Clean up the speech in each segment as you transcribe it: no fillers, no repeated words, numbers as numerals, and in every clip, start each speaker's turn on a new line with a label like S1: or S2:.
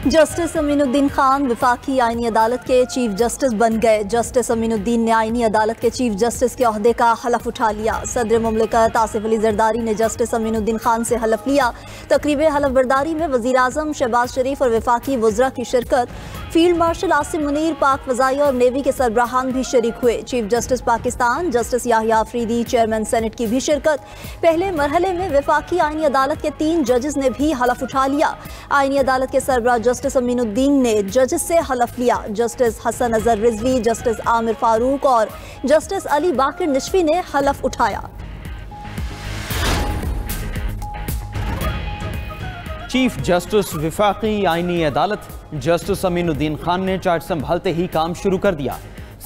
S1: Justice Aminuddin Khan वफाकी आईनी अदालत के चीफ जस्टिस बन गए। जस्टिस अमीनुद्दीन ने आईनी अदालत के चीफ जस्टिस के ओहदे का हलफ उठा लिया। सदर मुमलिकत आसिफ अली जरदारी ने जस्टिस अमीनुद्दीन खान से हलफ लिया। तकरीब हलफ बर्दारी में वज़ीर आज़म शहबाज शरीफ और वफाकी वज़रा की शिरकत। फील्ड मार्शल आसिम मुनीर, पाक फ़ज़ाइया और नेवी के सरबराहान भी शरीक हुए। Chief justice Pakistan justice Yahya Afridi, chairman senate की भी शिरकत। पहले मरहले में वफाकी आईनी अदालत के 3 जजेस ने भी हलफ उठा लिया। आईनी अदालत के सरबराह जस्टिस अमीनुद्दीन ने जजेस से हलफ लिया। जस्टिस हसन अजहर रिजवी, जस्टिस आमिर फारूक और जस्टिस अली बाकिर निशफी ने हलफ उठाया।
S2: चीफ जस्टिस वफाकी आईनी अदालत जस्टिस अमीनुद्दीन खान ने चार्ज संभालते ही काम शुरू कर दिया।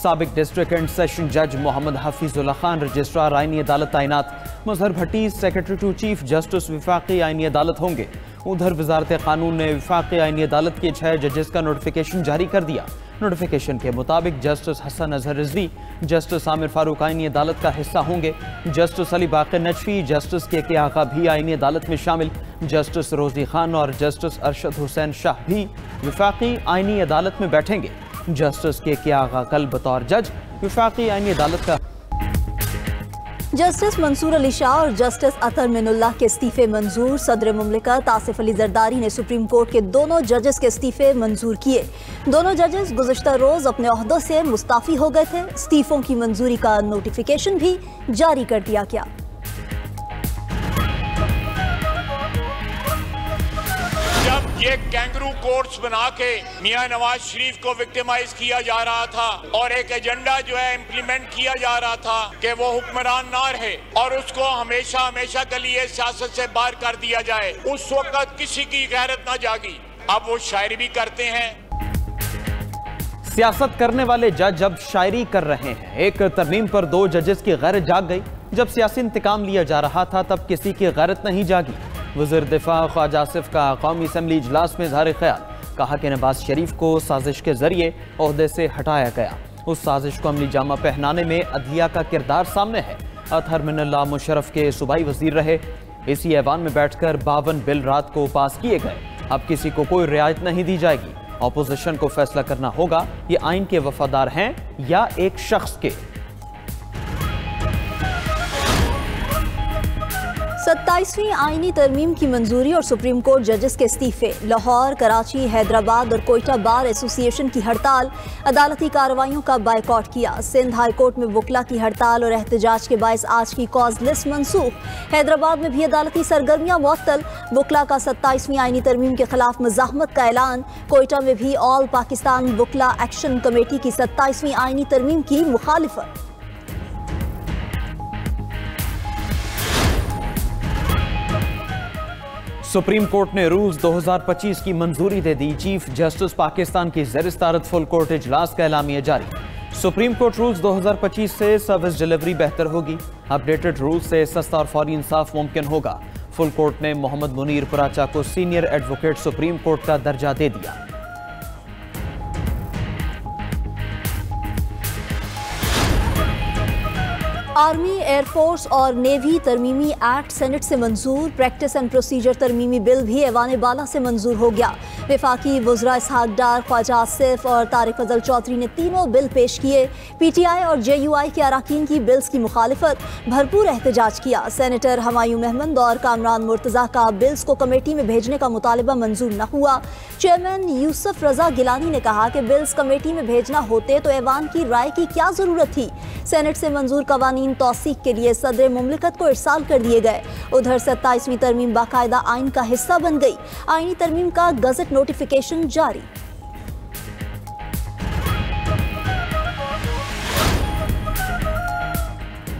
S2: साबिक डिस्ट्रिक्ट एंड सेशन जज मोहम्मद हफीजुल्लाह खान रजिस्ट्रार आईनी अदालत तैनात। मजहर भट्टी सेक्रेटरी टू चीफ जस्टिस वफाकी आईनी अदालत होंगे। उधर वजारत कानून ने वफाकी आईनी अदालत के 6 जजेस का नोटिफिकेशन जारी कर दिया। नोटिफिकेशन के मुताबिक जस्टिस हसन अजहर रिजवी जस्टिस आमिर फारूक आईनी अदालत का हिस्सा होंगे। जस्टिस अली बाकिर नजफी, जस्टिस के आका भी आईनी अदालत में शामिल। जस्टिस रोजी खान और जस्टिस अरशद हुसैन शाह भी वफाकी आईनी अदालत में बैठेंगे। जस्टिस के आका कल बतौर जज वफाकी आईनी अदालत का।
S1: जस्टिस मंसूर अली शाह और जस्टिस अतर मिनुल्लाह के इस्तीफे मंजूर। सदर मुमलिकत आसिफ अली जरदारी ने सुप्रीम कोर्ट के दोनों जजेस के इस्तीफे मंजूर किए। दोनों जजेस गुज़श्ता रोज अपने ओहदों से मुस्ताफी हो गए थे। इस्तीफों की मंजूरी का नोटिफिकेशन भी जारी कर दिया गया।
S3: ये कैंगरू कोर्ट्स बना के मियां नवाज शरीफ को विक्टिमाइज किया जा रहा था और एक एजेंडा जो है इम्प्लीमेंट किया जा रहा था कि वो हुक्मरान ना रहे और उसको हमेशा हमेशा के लिए सियासत से बाहर कर दिया जाए। उस वक्त किसी की गैरत ना जागी। अब वो शायरी भी करते हैं।
S2: सियासत करने वाले जज अब शायरी कर रहे हैं। एक तरमीम पर 2 जजेस की गैरत जाग गई। जब सियासी इंतकाम लिया जा रहा था तब किसी की गैरत नहीं जागी। वज़ीर दिफा ख्वाजा आसिफ का कौमी असम्बली इजलास में इज़हार ख्याल, कहा कि नवाज शरीफ को साजिश के जरिए ओहदे से हटाया गया। उस साजिश को अमली जामा पहनाने में अदलिया का किरदार सामने है। अतहर मिनल्लाह मुशर्रफ के सूबाई वजीर रहे। इसी ऐवान में बैठकर 52 बिल रात को पास किए गए। अब किसी को कोई रियायत नहीं दी जाएगी। अपोजिशन को फैसला करना होगा ये आइन के वफादार हैं या एक शख्स के।
S1: 27वीं आईनी तरमीम की मंजूरी और सुप्रीम कोर्ट जजेस के इस्तीफे। लाहौर, कराची, हैदराबाद और कोयटा बार एसोसिएशन की हड़ताल। अदालती कार्रवाइयों का बायकॉट किया। सिंध हाई कोर्ट में वकला की हड़ताल और एहतजाज के बायस आज की कॉज लिस्ट मनसूख। हैदराबाद में भी अदालती सरगर्मियां मुअत्तल। वकला का 27वीं आईनी तरमीम के खिलाफ मज़ाहमत का ऐलान। कोयटा में भी ऑल पाकिस्तान वकला एक्शन कमेटी की 27वीं आईनी तरमीम की मुखालिफत।
S2: सुप्रीम कोर्ट ने रूल्स 2025 की मंजूरी दे दी। चीफ जस्टिस पाकिस्तान की ज़ेर-ए-सदारत फुल कोर्ट इजलास का एलामिया जारी। सुप्रीम कोर्ट रूल्स 2025 से सर्विस डिलीवरी बेहतर होगी। अपडेटेड रूल्स से सस्ता और फौरी इंसाफ मुमकिन होगा। फुल कोर्ट ने मोहम्मद मुनीर पुराचा को सीनियर एडवोकेट सुप्रीम कोर्ट का दर्जा दे दिया।
S1: आर्मी, एयरफोर्स और नेवी तरमीमी एक्ट सेनेट से मंजूर। प्रैक्टिस एंड प्रोसीजर तरमीमी बिल भी ऐवान बाला से मंजूर हो गया। वफाकी वज़रा इसहाक डार, ख्वाजा आसिफ और तारिक फजल चौधरी ने तीनों बिल पेश किए। PTI और JUI के अराकीन की बिल्स की मुखालिफत, भरपूर एहतजाज किया। सेनेटर हमायूं महमद और कामरान मुर्तज़ा का बिल्स को कमेटी में भेजने का मुतालबा मंजूर न हुआ। चेयरमैन यूसुफ रजा गिलानी ने कहा कि बिल्स कमेटी में भेजना होते तो ऐवान की राय की क्या जरूरत थी। सेनेट से मंजूर कवानीन तौसीक के लिए सदर मुमलिकत को इरसाल कर दिए गए। उधर 27वीं तरमीम बाकायदा आइन का हिस्सा बन गई। आइनी तरमीम का गजट नोटिफिकेशन जारी।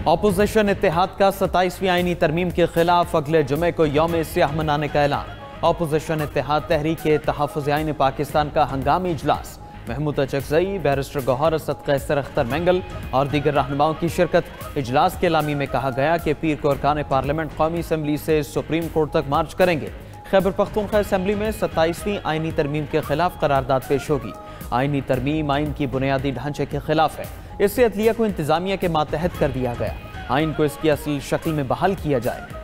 S2: अपोजिशन इत्तेहाद का 27वीं आइनी तरमीम के खिलाफ अगले जुमे को यौम सियाह मनाने का ऐलान। अपोजिशन इत्तेहाद तहरीक तहफ़्फ़ुज़ आइन पाकिस्तान का हंगामी इजलास। महमूद अचकज़ई, बैरिस्टर गौहर, सदक़ा अख्तर मेंगल और दीगर रहनुमाओं की शिरकत। इजलास के लामी में कहा गया कि पीर को अरकान पार्लियामेंट कौमी असम्बली से सुप्रीम कोर्ट तक मार्च करेंगे। खैबर पख्तूनख्वा असम्बली में 27वीं आइनी तरमीम के खिलाफ करारदाद पेश होगी। आइनी तरमीम आइन की बुनियादी ढांचे के खिलाफ है। इससे अदलिया को इंतजामिया के मातहत कर दिया गया। आइन को इसकी असल शक्ल में बहाल किया जाए।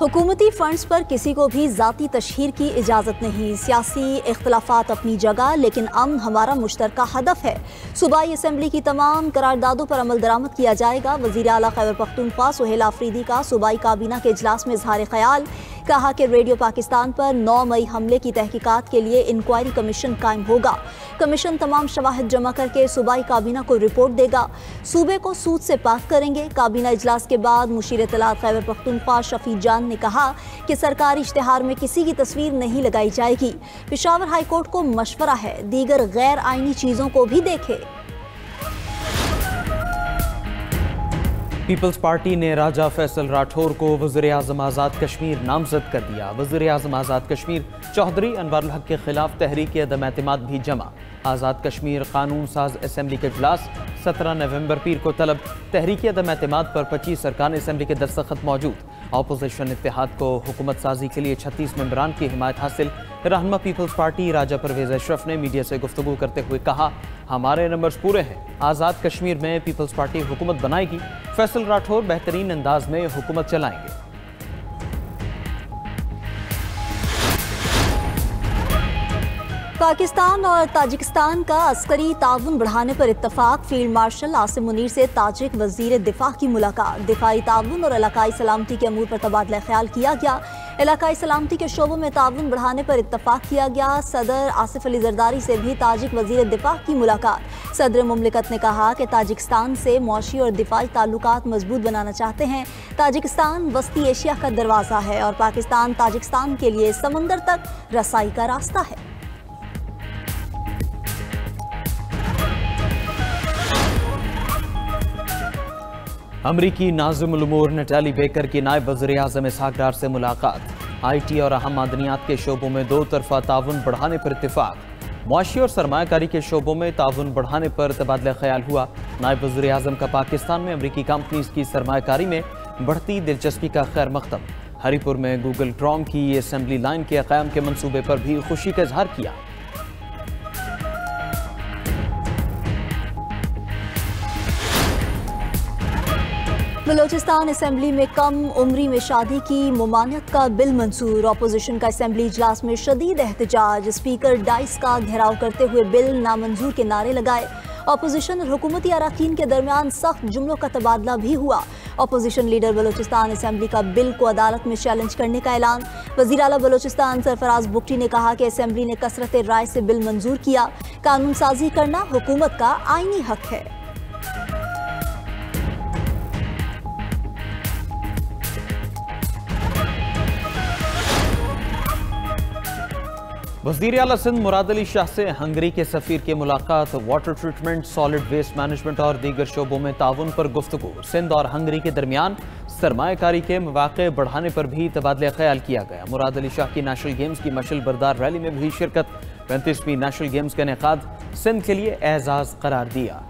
S1: हुकूमती फंड्स पर किसी को भी ज़ाती तशहीर की इजाज़त नहीं। सियासी इख्तलाफात अपनी जगह, लेकिन अमन हमारा मुश्तरका हदफ है। सूबाई असम्बली की तमाम करारदादों पर अमल दरामद किया जाएगा। वज़ीर आला खैबर पख्तूनख्वा सुहेल आफरीदी का सूबाई काबीना के इजलास में इजहार ख्याल, कहा कि रेडियो पाकिस्तान पर 9 मई हमले की तहकीकात के लिए इंक्वायरी कमीशन कायम होगा। कमीशन तमाम शवाहिद जमा करके सूबाई काबीना को रिपोर्ट देगा। सूबे को सूद से पाक करेंगे। काबीना इजलास के बाद मुशीर इत्तलात खैबर पख्तूनख्वा शफी जान ने कहा कि सरकारी इश्तिहार में किसी की तस्वीर नहीं लगाई जाएगी। पेशावर हाई कोर्ट को मशवरा है दीगर गैर आईनी चीजों को भी देखे।
S2: पीपल्स पार्टी ने राजा फैसल राठौर को वज़ीर आज़म आज़ाद कश्मीर नामजद कर दिया। वज़ीर आज़म आज़ाद कश्मीर चौधरी अनवारुल हक के खिलाफ तहरीक अदम एतमाद भी जमा। आज़ाद कश्मीर कानून साज असम्बली के इजलास 17 नवंबर पीर को तलब। तहरीक अदम एतमाद पर 25 अरकान असम्बली के दस्तखत मौजूद। अपोजिशन इत्तेहाद को हुकूमत साजी के लिए 36 मेंबरान की हिमायत हासिल। रहनुमा पीपल्स पार्टी राजा परवेज अशरफ ने मीडिया से गुफ्तगू करते हुए कहा, हमारे नंबर्स पूरे हैं। आज़ाद कश्मीर में पीपल्स पार्टी हुकूमत बनाएगी। फैसल राठौर बेहतरीन अंदाज में हुकूमत चलाएंगे।
S1: पाकिस्तान और ताजिकिस्तान का अस्करी ताउन बढ़ाने पर इत्तफाक। फील्ड मार्शल आसिम मुनीर से ताजिक वजीर दिफा की मुलाकात। दिफाई ताउन और इलाकाई सलामती के अमूर पर तबादला ख्याल किया गया। इलाकाई सलामती के शोबों में ताउन बढ़ाने पर इत्तफाक किया गया। सदर आसिफ अली जरदारी से भी ताजिक वजीर दिफा की मुलाकात। सदर मुमलिकत ने कहा कि ताजिकिस्तान से मौशी और दिफाई ताल्लुकात मजबूत बनाना चाहते हैं। ताजिकिस्तान वस्ती एशिया का दरवाज़ा है और पाकिस्तान ताजिकिस्तान के लिए समंदर तक रसाई का रास्ता है।
S2: अमरीकी नाज़िमुल उमूर नटाली बेकर की नायब वज़ीर आज़म इसहाक डार से मुलाकात। IT और अहम मादनियात के शोबों में 2 तरफ़ा ताउन बढ़ाने पर इत्तिफाक। मुआशी और सरमायाकारी के शोबों में ताउन बढ़ाने पर तबादला ख्याल हुआ। नायब वज़ीर आज़म का पाकिस्तान में अमरीकी कंपनीज की सरमायाकारी में बढ़ती दिलचस्पी का खैर मकदम। हरीपुर में गूगल क्रोम की असम्बली लाइन के क़याम के मनसूबे पर भी खुशी का इजहार किया।
S1: बलोचिस्तान असम्बली में कम उम्री में शादी की मुमानियत का बिल मंजूर। अपोजिशन का असम्बली इजलास में शदीद एहतजाज। स्पीकर डाइस का घेराव करते हुए बिल नामंजूर के नारे लगाए। अपोजिशन और हुकूमती अराकीन के दरमियान सख्त जुमलों का तबादला भी हुआ। अपोजिशन लीडर बलोचिस्तान असम्बली का बिल को अदालत में चैलेंज करने का ऐलान। वज़ीर आला बलोचिस्तान सरफराज बुगटी ने कहा कि असम्बली ने कसरत राय से बिल मंजूर किया। कानून साजी करना हुकूमत का आईनी हक है।
S2: वज़ीर आला सिंध मुराद अली शाह से हंगरी के सफ़ीर की मुलाकात। Water treatment, solid waste management और दीगर शोबों में ताउन पर गुफ्तगू। सिंध और हंगरी के दरमियान सरमायाकारी के मौक़े बढ़ाने पर भी तबादला ख्याल किया गया। मुराद अली शाह की नेशनल गेम्स की मशल बरदार रैली में भी शिरकत। 35वीं नेशनल गेम्स का इनेकाद सिंध के लिए एजाज़ करार दिया।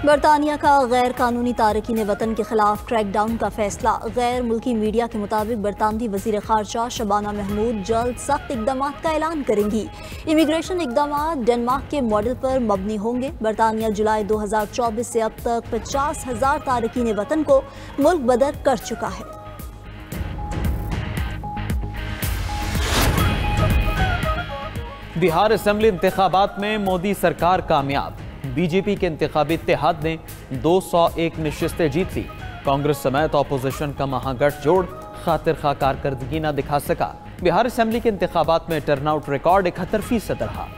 S1: बरतानिया का गैर कानूनी तारकीन वतन के खिलाफ क्रैकडाउन का फैसला। गैर मुल्की मीडिया के मुताबिक बरतानवी वज़ीर ख़ारजा शबाना महमूद जल्द सख्त इक़दाम का ऐलान करेंगी। इमिग्रेशन इक़दाम डेनमार्क के मॉडल पर मबनी होंगे। बरतानिया जुलाई 2024 से अब तक 50,000 तारकीन वतन को मुल्क बदर कर चुका है।
S2: बिहार असम्बली इंतखाबात में मोदी सरकार कामयाब। बीजेपी के इंतखाबी इत्तेहाद ने 201 नशिस्तें जीत ली। कांग्रेस समेत अपोजिशन का महागठजोड़ खातिर खा कारकर्दगी न दिखा सका। बिहार असम्बली के इंतखाबात में टर्नआउट रिकॉर्ड 71% रहा।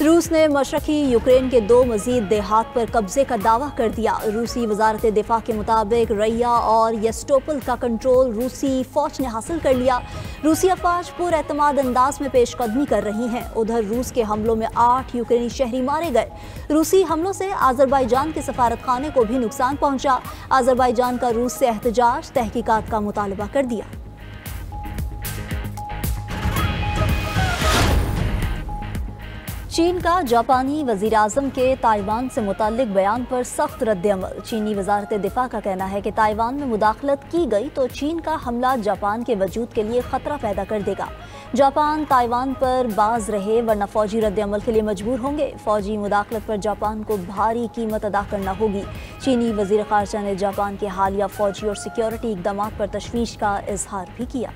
S1: रूस ने मशरकी यूक्रेन के 2 मजीद देहात पर कब्जे का दावा कर दिया। रूसी वजारत दिफा के मुताबिक रैया और यस्टोपल का कंट्रोल रूसी फौज ने हासिल कर लिया। रूसी अफवाज पुरएतमाद अंदाज में पेशकदमी कर रही हैं। उधर रूस के हमलों में 8 यूक्रेनी शहरी मारे गए। रूसी हमलों से आज़रबाईजान के सफारत खाने को भी नुकसान पहुंचा। आज़रबाईजान का रूस से एहतजाज, तहकीकात का मुतालबा कर दिया। चीन का जापानी वज़ीर आज़म के ताइवान से मुताल्लिक बयान पर सख्त रद्द-ए-अमल। चीनी वज़ारत दिफा का कहना है कि ताइवान में मुदाखलत की गई तो चीन का हमला जापान के वजूद के लिए ख़तरा पैदा कर देगा। जापान ताइवान पर बाज रहे वरना फौजी रद्द-ए-अमल के लिए मजबूर होंगे। फौजी मुदाखलत पर जापान को भारी कीमत अदा करना होगी। चीनी वज़ीर ख़ारजा ने जापान के हालिया फौजी और सिक्योरिटी इक़दामात पर तशवीश का इजहार भी किया।